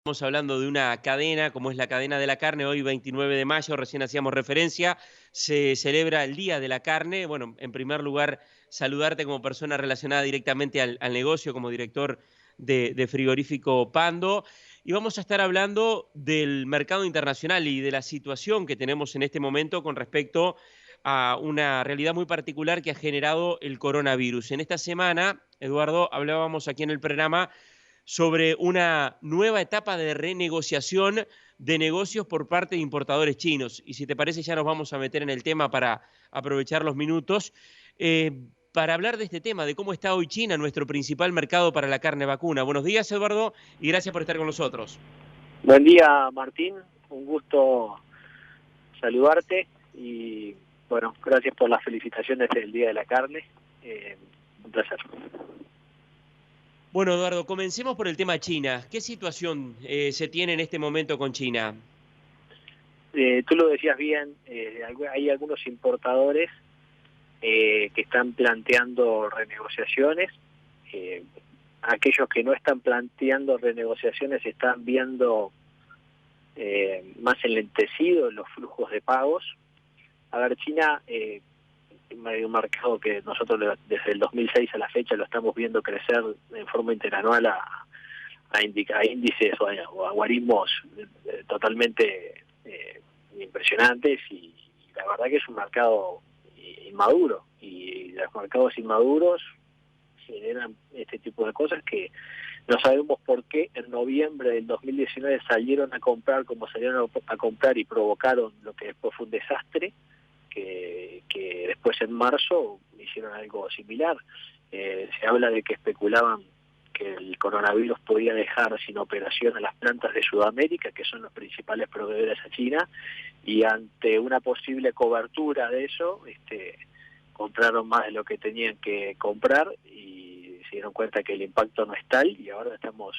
Estamos hablando de una cadena, como es la cadena de la carne, hoy 29 de mayo, recién hacíamos referencia, se celebra el Día de la Carne. Bueno, en primer lugar, saludarte como persona relacionada directamente al negocio, como director de Frigorífico Pando. Y vamos a estar hablando del mercado internacional y de la situación que tenemos en este momento con respecto a una realidad muy particular que ha generado el coronavirus. En esta semana, Eduardo, hablábamos aquí en el programa sobre una nueva etapa de renegociación de negocios por parte de importadores chinos. Y si te parece, ya nos vamos a meter en el tema para aprovechar los minutos, para hablar de este tema, de cómo está hoy China, nuestro principal mercado para la carne vacuna. Buenos días, Eduardo, y gracias por estar con nosotros. Buen día, Martín. Un gusto saludarte y, bueno, gracias por las felicitaciones del Día de la Carne. Un placer. Bueno, Eduardo, comencemos por el tema China. ¿Qué situación se tiene en este momento con China? Tú lo decías bien, hay algunos importadores que están planteando renegociaciones. Aquellos que no están planteando renegociaciones están viendo más enlentecidos los flujos de pagos. A ver, China, un mercado que nosotros desde el 2006 a la fecha lo estamos viendo crecer en forma interanual a índices o a guarismos totalmente impresionantes, y la verdad que es un mercado inmaduro, y los mercados inmaduros generan este tipo de cosas que no sabemos por qué en noviembre del 2019 salieron a comprar como salieron a comprar y provocaron lo que después fue un desastre, que después en marzo hicieron algo similar. Se habla de que especulaban que el coronavirus podía dejar sin operación a las plantas de Sudamérica, que son los principales proveedores a China, y ante una posible cobertura de eso, compraron más de lo que tenían que comprar y se dieron cuenta que el impacto no es tal, y ahora estamos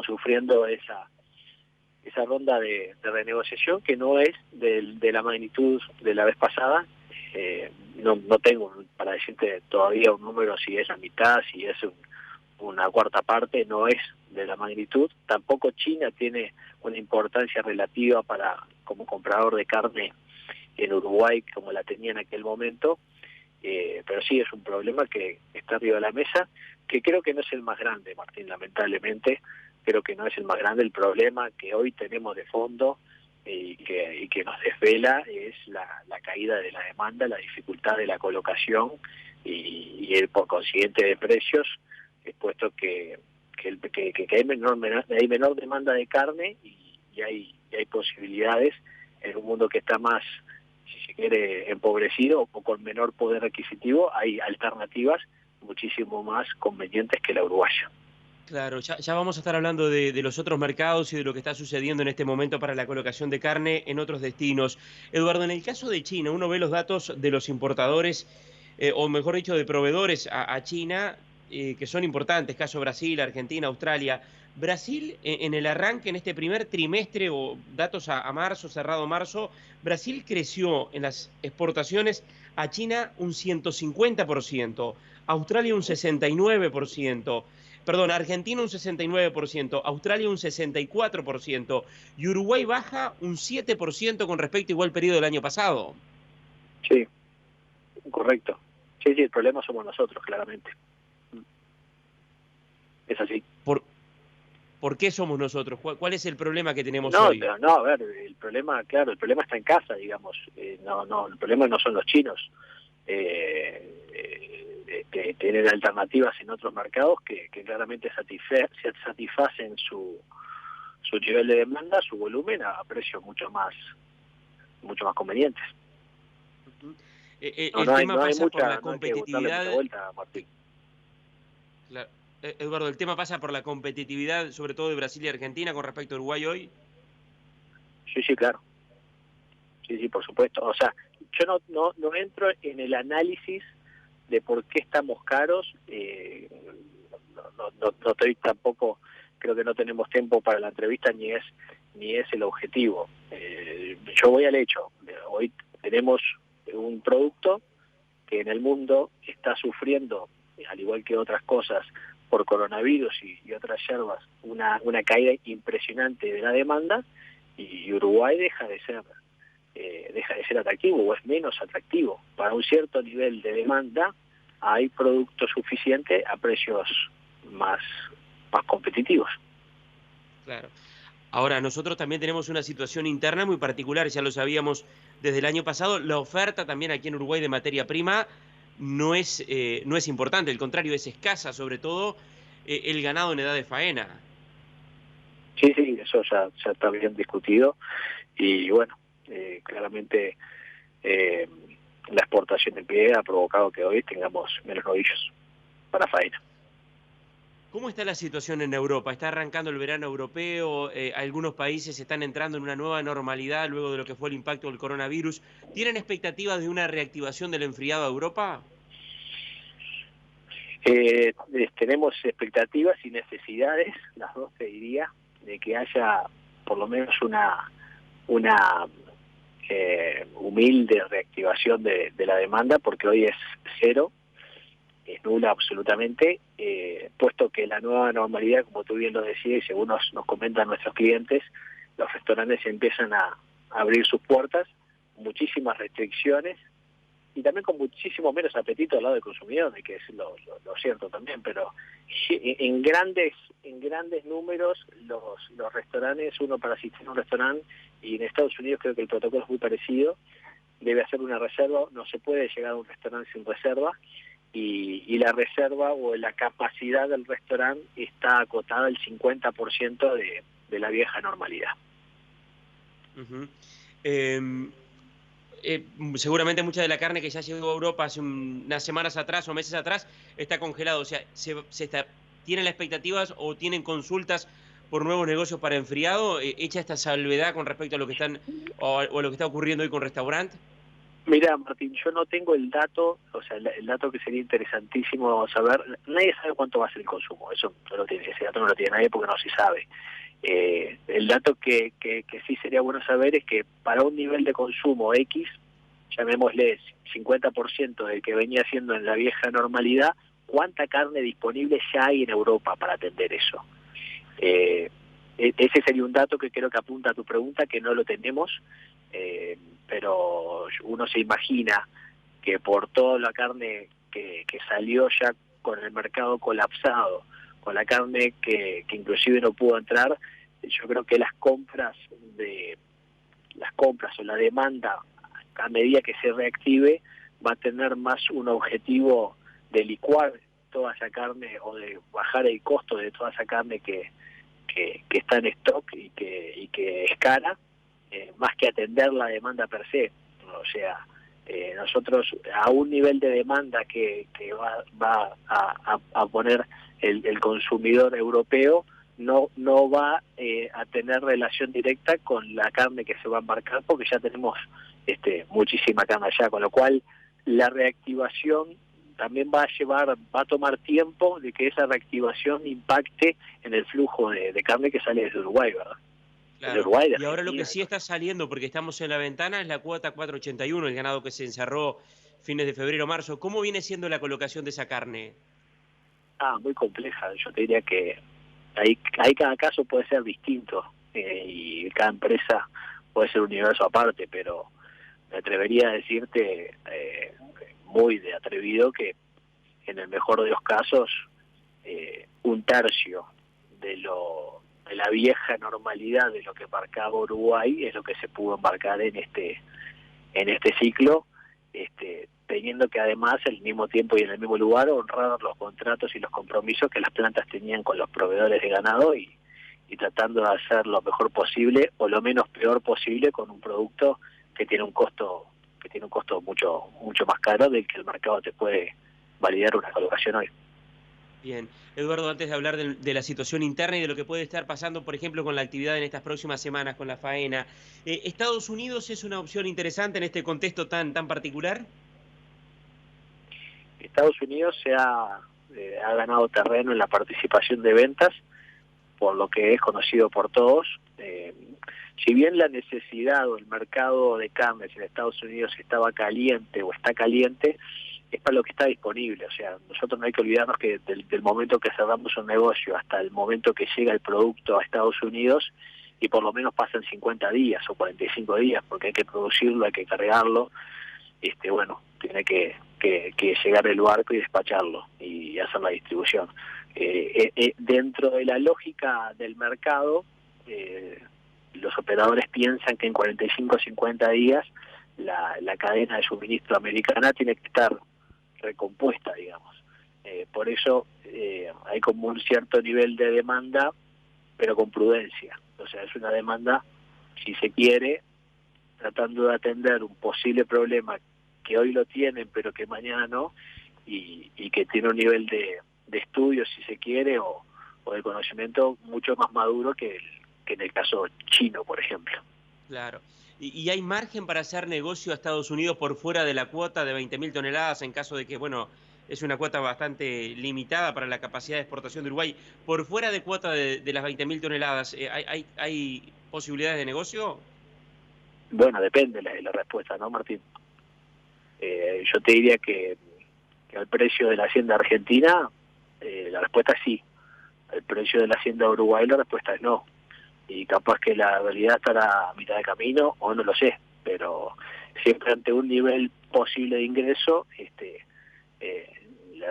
sufriendo esa ronda de renegociación, que no es de la magnitud de la vez pasada. No tengo para decirte todavía un número, si es la mitad, si es una cuarta parte, no es de la magnitud. Tampoco China tiene una importancia relativa como comprador de carne en Uruguay como la tenía en aquel momento, pero sí es un problema que está arriba de la mesa, que creo que no es el más grande, Martín, lamentablemente. Creo que no es el más grande. El problema que hoy tenemos de fondo y que nos desvela es la caída de la demanda, la dificultad de la colocación y el por consiguiente de precios, puesto que hay menor demanda de carne y hay posibilidades en un mundo que está más, si se quiere, empobrecido o con menor poder adquisitivo. Hay alternativas muchísimo más convenientes que la uruguaya. Claro, ya vamos a estar hablando de los otros mercados y de lo que está sucediendo en este momento para la colocación de carne en otros destinos. Eduardo, en el caso de China, uno ve los datos de los importadores, o mejor dicho, de proveedores a China, que son importantes, caso Brasil, Argentina, Australia. Brasil, en el arranque, en este primer trimestre, o datos a marzo, cerrado marzo, Brasil creció en las exportaciones a China un 150%, Australia un 69%. Perdón, Argentina un 69%, Australia un 64% y Uruguay baja un 7% con respecto a igual periodo del año pasado. Sí, correcto. Sí, el problema somos nosotros, claramente. Es así. ¿Por qué somos nosotros? ¿Cuál es el problema que tenemos No, hoy? pero no, a ver, el problema, claro, el problema está en casa, digamos. No, el problema no son los chinos. Que tienen alternativas en otros mercados que claramente satisfacen su nivel de demanda, su volumen, a precios mucho más convenientes. El tema pasa por la No hay que darle mucha competitividad. vuelta, Martín. Claro. Eduardo, el tema pasa por la competitividad, sobre todo de Brasil y Argentina, con respecto a Uruguay hoy. Sí, claro. Sí, por supuesto. O sea, yo no entro en el análisis de por qué estamos caros. No estoy tampoco, creo que no tenemos tiempo para la entrevista, ni es el objetivo. Yo voy al hecho. Hoy tenemos un producto que en el mundo está sufriendo, al igual que otras cosas, por coronavirus y otras yerbas una caída impresionante de la demanda, y Uruguay deja de ser atractivo, o es menos atractivo. Para un cierto nivel de demanda hay producto suficiente a precios más competitivos. Claro. Ahora, nosotros también tenemos una situación interna muy particular, ya lo sabíamos desde el año pasado. La oferta también aquí en Uruguay de materia prima no es importante, al contrario, es escasa, sobre todo el ganado en edad de faena. Sí, eso ya está bien discutido, y bueno, claramente la exportación de pie ha provocado que hoy tengamos menos novillos para faena. ¿Cómo está la situación en Europa? ¿Está arrancando el verano europeo? Algunos países están entrando en una nueva normalidad luego de lo que fue el impacto del coronavirus. ¿Tienen expectativas de una reactivación del enfriado a Europa? Tenemos expectativas y necesidades, las dos te diría, de que haya por lo menos una humilde reactivación de la demanda, porque hoy es cero, es nula absolutamente, puesto que la nueva normalidad, como tú bien lo decías y según nos comentan nuestros clientes, los restaurantes empiezan a abrir sus puertas, muchísimas restricciones y también con muchísimo menos apetito al lado del consumidor, que es lo cierto también, pero en grandes números los restaurantes, uno para asistir a un restaurante, y en Estados Unidos creo que el protocolo es muy parecido, debe hacer una reserva, no se puede llegar a un restaurante sin reserva, y la reserva o la capacidad del restaurante está acotada al 50% de la vieja normalidad. Uh-huh. Seguramente mucha de la carne que ya llegó a Europa hace unas semanas atrás o meses atrás está congelado. O sea, ¿tienen las expectativas o tienen consultas por nuevos negocios para enfriado? ¿Hecha esta salvedad con respecto a lo que están o a lo que está ocurriendo hoy con restaurantes? Mira, Martín, yo no tengo el dato, o sea, el dato que sería interesantísimo saber. Nadie sabe cuánto va a ser el consumo, eso no lo tiene, ese dato no lo tiene nadie porque no se sabe. El dato que sí sería bueno saber es que para un nivel de consumo X, llamémosle 50% del que venía siendo en la vieja normalidad, ¿cuánta carne disponible ya hay en Europa para atender eso? Ese sería un dato que creo que apunta a tu pregunta, que no lo tenemos, pero uno se imagina que por toda la carne que salió ya con el mercado colapsado, con la carne que inclusive no pudo entrar, yo creo que las compras o la demanda a medida que se reactive va a tener más un objetivo de licuar toda esa carne o de bajar el costo de toda esa carne que está en stock y que es cara, más que atender la demanda per se. O sea, nosotros a un nivel de demanda que va a poner el consumidor europeo, no va a tener relación directa con la carne que se va a embarcar, porque ya tenemos muchísima carne allá, con lo cual la reactivación también va a tomar tiempo de que esa reactivación impacte en el flujo de carne que sale desde Uruguay, ¿verdad? Claro. Uruguay, Y ahora lo que sí está saliendo, porque estamos en la ventana, es la cuota 481, el ganado que se encerró fines de febrero, marzo. ¿Cómo viene siendo la colocación de esa carne? Muy compleja. Yo te diría que ahí cada caso puede ser distinto, y cada empresa puede ser un universo aparte, pero me atrevería a decirte, muy de atrevido, que en el mejor de los casos, un tercio de la vieja normalidad de lo que embarcaba Uruguay es lo que se pudo embarcar en este ciclo, teniendo que además al mismo tiempo y en el mismo lugar honrar los contratos y los compromisos que las plantas tenían con los proveedores de ganado, y tratando de hacer lo mejor posible o lo menos peor posible con un producto que tiene un costo mucho más caro del que el mercado te puede validar una colocación hoy. Bien. Eduardo, antes de hablar de la situación interna y de lo que puede estar pasando, por ejemplo, con la actividad en estas próximas semanas, con la faena, ¿Estados Unidos es una opción interesante en este contexto tan particular? Estados Unidos ha ganado terreno en la participación de ventas, por lo que es conocido por todos. Si bien la necesidad o el mercado de carnes en Estados Unidos estaba caliente o está caliente, es para lo que está disponible. O sea, nosotros no hay que olvidarnos que del momento que cerramos un negocio hasta el momento que llega el producto a Estados Unidos, y por lo menos pasan 50 días o 45 días, porque hay que producirlo, hay que cargarlo, bueno, tiene que llegar el barco y despacharlo y hacer la distribución. Dentro de la lógica del mercado, los operadores piensan que en 45 o 50 días la cadena de suministro americana tiene que estar recompuesta, digamos. Por eso hay como un cierto nivel de demanda, pero con prudencia. O sea, es una demanda, si se quiere, tratando de atender un posible problema que hoy lo tienen, pero que mañana no, y que tiene un nivel de estudio, si se quiere, o de conocimiento mucho más maduro que en el caso chino, por ejemplo. Claro. ¿Y hay margen para hacer negocio a Estados Unidos por fuera de la cuota de 20.000 toneladas en caso de que, bueno, es una cuota bastante limitada para la capacidad de exportación de Uruguay? Por fuera de cuota de las 20.000 toneladas, ¿hay posibilidades de negocio? Bueno, depende la respuesta, ¿no, Martín? Yo te diría que al precio de la hacienda argentina, la respuesta es sí. Al precio de la hacienda de Uruguay, la respuesta es no. Y capaz que la realidad estará a mitad de camino, o no lo sé, pero siempre ante un nivel posible de ingreso,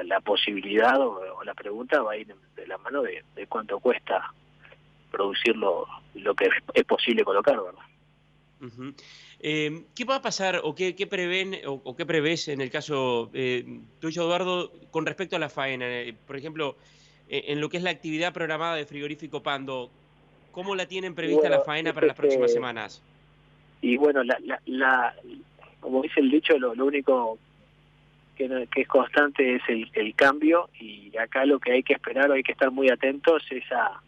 la posibilidad o la pregunta va a ir de la mano de cuánto cuesta producir lo que es posible colocar, ¿verdad? Uh-huh. ¿Qué va a pasar o qué prevén o qué prevés en el caso tuyo, Eduardo, con respecto a la faena? Por ejemplo, en lo que es la actividad programada de Frigorífico Pando, ¿cómo la tienen Y prevista la bueno, faena para las próximas semanas? y bueno, como dice el dicho, lo único que es constante es el cambio, y acá lo que hay que esperar o hay que estar muy atentos es a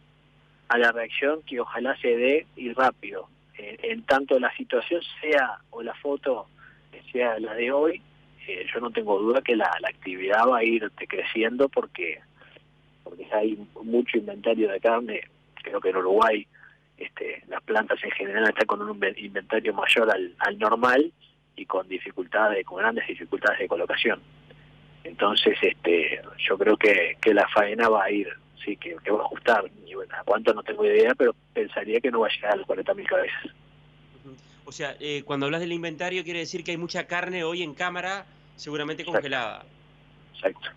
la reacción que ojalá se dé y rápido. En tanto la situación sea, o la foto sea la de hoy, yo no tengo duda que la actividad va a ir creciendo porque hay mucho inventario de carne. Creo que en Uruguay las plantas en general están con un inventario mayor al normal y con grandes dificultades de colocación. Entonces yo creo que la faena va a ir, sí, que va a ajustar. Y bueno, a cuánto no tengo idea, pero pensaría que no va a llegar a los 40.000 cabezas. O sea, cuando hablas del inventario quiere decir que hay mucha carne hoy en cámara, seguramente Exacto. congelada. Exacto.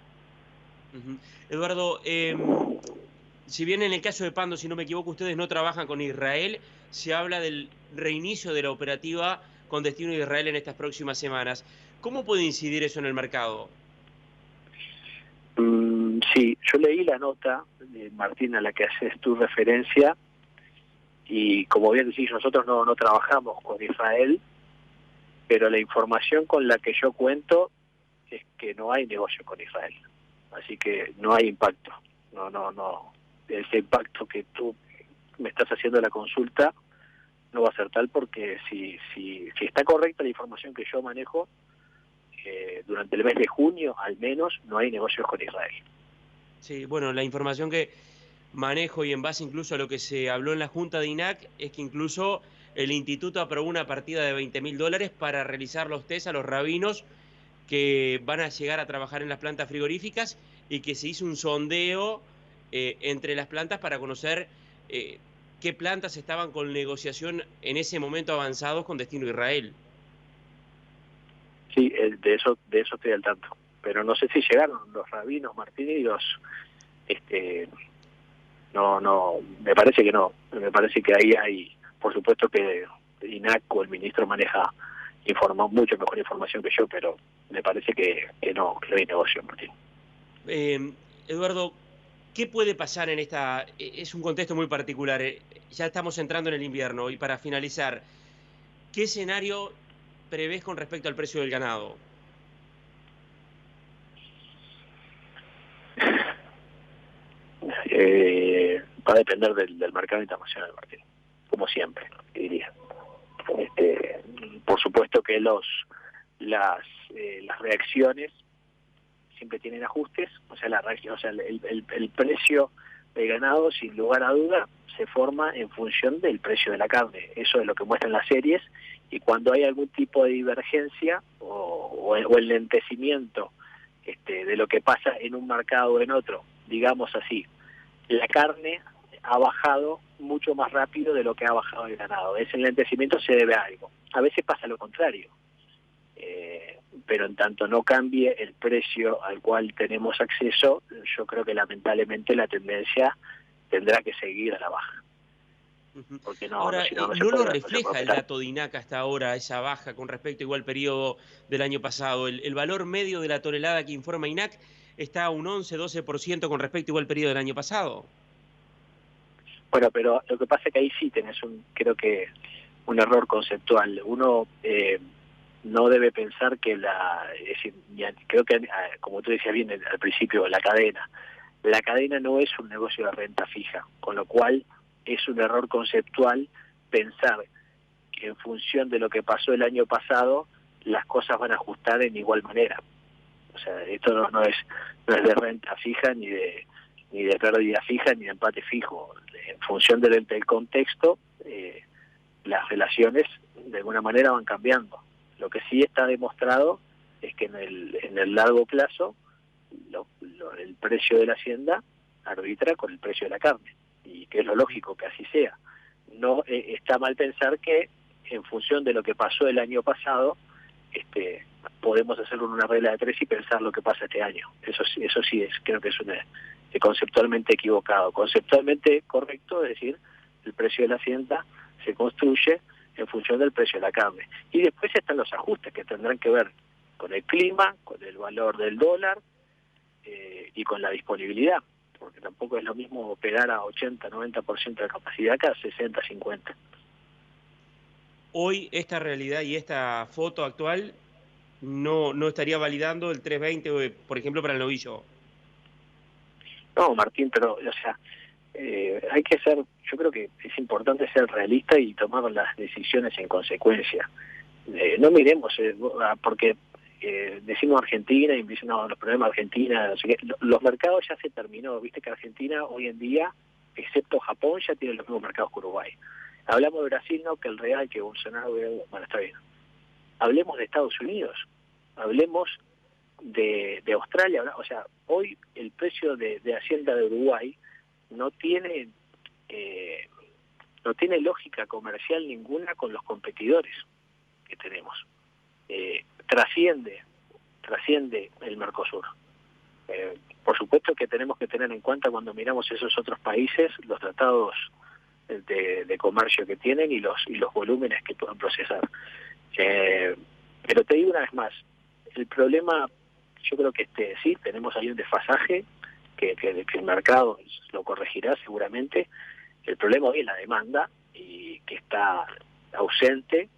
Eduardo, si bien en el caso de Pando, si no me equivoco, ustedes no trabajan con Israel, se habla del reinicio de la operativa con destino a Israel en estas próximas semanas. ¿Cómo puede incidir eso en el mercado? Sí, yo leí la nota de Martín a la que haces tu referencia, y como bien decís, nosotros no trabajamos con Israel, pero la información con la que yo cuento es que no hay negocio con Israel, así que no hay impacto. No, ese impacto que tú me estás haciendo la consulta no va a ser tal, porque si está correcta la información que yo manejo, durante el mes de junio al menos no hay negocios con Israel. Sí, bueno, la información que manejo y en base incluso a lo que se habló en la Junta de INAC es que incluso el instituto aprobó una partida de $20.000 para realizar los test a los rabinos que van a llegar a trabajar en las plantas frigoríficas, y que se hizo un sondeo entre las plantas para conocer qué plantas estaban con negociación en ese momento avanzados con destino a Israel. Sí, de eso estoy al tanto, pero no sé si llegaron los rabinos, Martín, y no, me parece que no. Me parece que ahí hay, por supuesto que INAC o el ministro maneja mucho mejor información que yo, pero me parece que no hay negocio, Martín. Eduardo, ¿qué puede pasar en esta? Es un contexto muy particular. Ya estamos entrando en el invierno, y para finalizar, ¿qué escenario prevés con respecto al precio del ganado? Va a depender del mercado internacional, Martín, como siempre, diría. Por supuesto que las reacciones siempre tienen ajustes. O sea, el precio del ganado, sin lugar a duda, se forma en función del precio de la carne. Eso es lo que muestran las series, y cuando hay algún tipo de divergencia o el lentecimiento de lo que pasa en un mercado o en otro. Digamos así, la carne ha bajado mucho más rápido de lo que ha bajado el ganado. Ese enlentecimiento se debe a algo. A veces pasa lo contrario. Pero en tanto no cambie el precio al cual tenemos acceso, yo creo que lamentablemente la tendencia tendrá que seguir a la baja. Porque Ahora, si no, no lo refleja el dato de INAC hasta ahora, esa baja con respecto igual al periodo del año pasado. El valor medio de la tonelada que informa INAC está a un 11-12% con respecto igual al periodo del año pasado. Bueno, pero lo que pasa es que ahí sí tenés creo que un error conceptual. Uno no debe pensar que es decir, creo que como tú decías bien al principio, la cadena no es un negocio de renta fija, con lo cual es un error conceptual pensar que en función de lo que pasó el año pasado las cosas van a ajustar en igual manera. O sea, esto no es de renta fija ni de pérdida fija ni de empate fijo. En función del contexto, las relaciones de alguna manera van cambiando. Lo que sí está demostrado es que en el largo plazo el precio de la hacienda arbitra con el precio de la carne, y que es lo lógico que así sea. No está mal pensar que en función de lo que pasó el año pasado, podemos hacer una regla de tres y pensar lo que pasa este año. Eso sí creo que es conceptualmente equivocado. Conceptualmente correcto, es decir, el precio de la hacienda se construye en función del precio de la carne. Y después están los ajustes que tendrán que ver con el clima, con el valor del dólar y con la disponibilidad, porque tampoco es lo mismo operar a 80-90% de capacidad que a 60-50%. Hoy esta realidad y esta foto actual no estaría validando el 320, por ejemplo, para el novillo. No, Martín, pero, o sea, hay que ser, yo creo que es importante ser realista y tomar las decisiones en consecuencia. No miremos, porque decimos Argentina y dicen, no, los problemas de Argentina, no sé qué. Los mercados ya se terminó, viste que Argentina hoy en día, excepto Japón, ya tiene los mismos mercados que Uruguay. Hablamos de Brasil, no, que el real, que Bolsonaro, bueno, está bien. Hablemos de Estados Unidos, hablemos de Australia, o sea, hoy el precio de hacienda de Uruguay no tiene lógica comercial ninguna con los competidores que tenemos. Trasciende el Mercosur. Por supuesto que tenemos que tener en cuenta cuando miramos esos otros países los tratados de comercio que tienen y los volúmenes que pueden procesar. Pero te digo una vez más, el problema, yo creo que sí, tenemos ahí un desfasaje que el mercado lo corregirá seguramente. El problema hoy es la demanda, y que está ausente,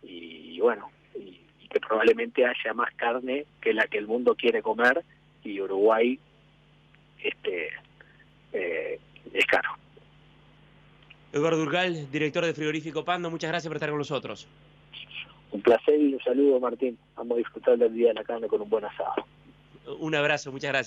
y bueno, y que probablemente haya más carne que la que el mundo quiere comer, y Uruguay es caro. Eduardo Urgal, director de Frigorífico Pando, muchas gracias por estar con nosotros. Un placer y un saludo, Martín. Vamos a disfrutar del Día de la Carne con un buen asado. Un abrazo, muchas gracias.